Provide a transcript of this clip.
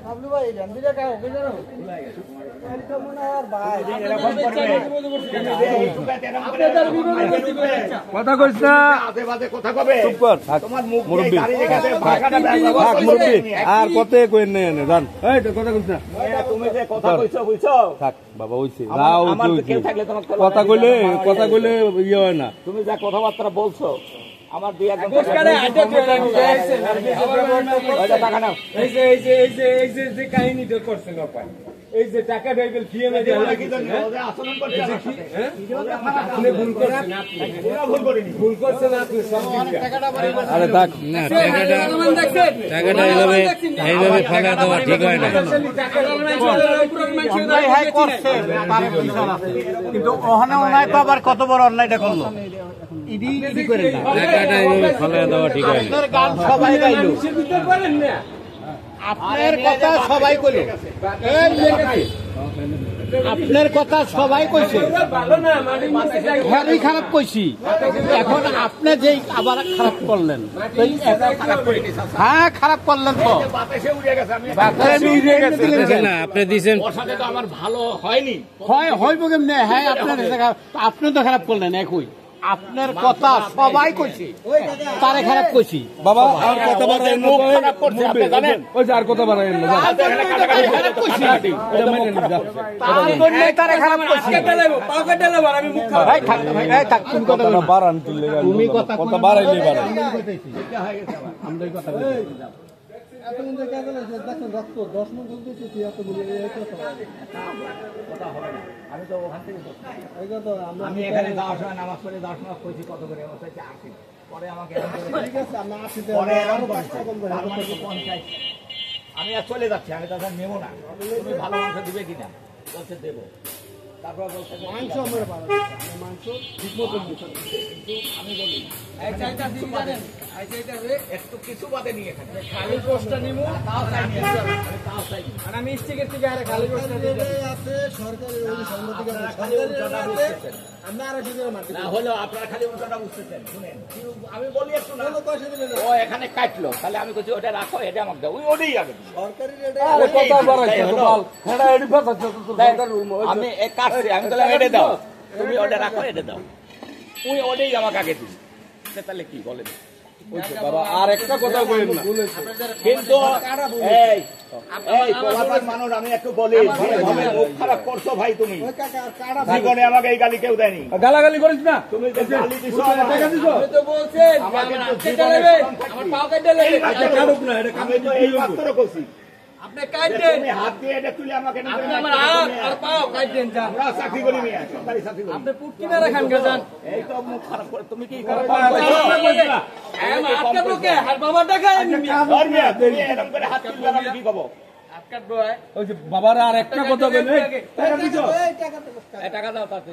আপনি ভাই গান্ধীরা কাও কেন কথা কইছ না কথা কবে চুপ কর তোমার মুখ মুরব্বি আর কত কইন না এনে জান এই তো কথা কইছ না তুমি যে কথা কইছো বুঝছো থাক বাবা হইছে যাও আমার কেউ থাকলে তোমাকে কথা কইলে ইয়ে হয় না তুমি যা কথাবার্তা বলছো আমার দুই একজন টাকা নাও যে কাহিনীটা করছেন অপায় এই যে টাকা ডাইবেল ফিয়ে মেরে আচরণ করছে ভুল করছেন আপনি সব আরে থাক না টাকাটা এইভাবে ফাঁকা দেওয়া ঠিক হয় না কিন্তু ওখানে অন্যায় তো আবার কত বড় অন্যায়টা করলো টাকাটা এইভাবে ফাঁকা দেওয়া ঠিক হয় না গান সবাই গাইলো আপনার কথা সবাই কইলো আপনার কথা সবাই কইছে খারাপ কইছি এখন আপনি যে আবার খারাপ করলেন হ্যাঁ খারাপ করলেন তো না আপনি দিয়েছেন আমার ভালো হয়নি হইব কেমনে হ্যাঁ আপনি তো খারাপ করলেন একই আপনার কথা সবাই কইছি তারে খারাপ কইছি বাবা আর কথা বাড়ায়েন না খারাপ করছে আপনি জানেন ওই যে আর কথা বাড়ায়েন না খারাপ কইছি এটা মেনে নিন যা তারে খারাপ কইছি আমি মুখ খারাপ ভাই থাক এই থাক তুমি কথা বাড়ান তুললে তুমি কথা বাড়াইলে বাড়ান আমরা এই কথা এতক্ষণ দেখা গেল যে দেখেন রক্ত 10 মিনিট বলতেছি তুই এত বলি এই কথা হবে না আমি তো ওখান থেকে এই কথা আমি এখানে যাওয়ার সময় নামাজ পড়ে 10 মাস কইছি কত করে অবস্থা 80 পরে আমাকে ঠিক আছে আমরা 80 পরে আরো 5 টাকা কম করে 50 আমি আর চলে যাচ্ছি আমি তাদের নেব না তুমি ভালো মাংস দিবে কিনা বলছে দেবো তারপর বলছে মাংস আমরা পাবো মাংস ঠিকমতো কিন্তু আমি বলি এই চাইটা দিন জানেন এই চাইটা একটু কিছু বাদে নিয়ে খাই খালি পোস্টটা নিমু তাও চাই তাও চাই আর আমি স্টিকের থেকে আরে খালি পোস্টটা দিতে আছে সরকারের ওই সম্মতি করে খালি উল্টাটা বুঝতেছেন আমরা আর কিছু মাটি না হলো আপনারা খালি উল্টাটা বুঝতেছেন শুনেন আমি বলি একটু না ও এখানে কাটলো তাহলে আমি কইছি ওটা রাখো এটা আমাকে দাও ওই আগে সরকারি রেটে আরে কথা বাড়াইছে তো বল এটা এডি ফাটাচ্ছে তো সরকার আমি এক কাটছি আমি বললাম এটা দাও তুমি ওটা রাখো এটা দাও ওই ওটাই আমাকে আগে দিন তাহলে কি বলেন বাবা আর একটা কথা কইেন না কিন্তু এই প্রবাসী মানুষ আমি একটু বলি যেভাবে মুখ খারাপ করছো ভাই তুমি জীবনে আমাকে এই গালি কেউ দেয়নি গালাগালি করিস না তুমি যে গালি দিছো টাকা দিছো আমি তো বলছেন আমাকে আমার তো কেটে নেবে আমার পাও কেটে নেবে এটা কাটুক না এটা আমি তো এই মাত্র কইছি আপনি কাটেন তুমি হাত দিয়ে এটা তুলে আমাকে আপনি আমার হাত আর পাও কাটেন যা আমরা চাকরি করি মিয়া সরকারি চাকরি করি আপনি পুটকি না রাখান গাজান এই তো মুখ খারাপ করে তুমি কি করো আমি আটকা লোকে আর বাবা টাকা ধর্মিয়া তুমি এরকম করে হাত তুললে আমি কি করব আটকা বয় ওই যে বাবার আর একটা কথা কইলে টাকা দিছো টাকা দাও তাতে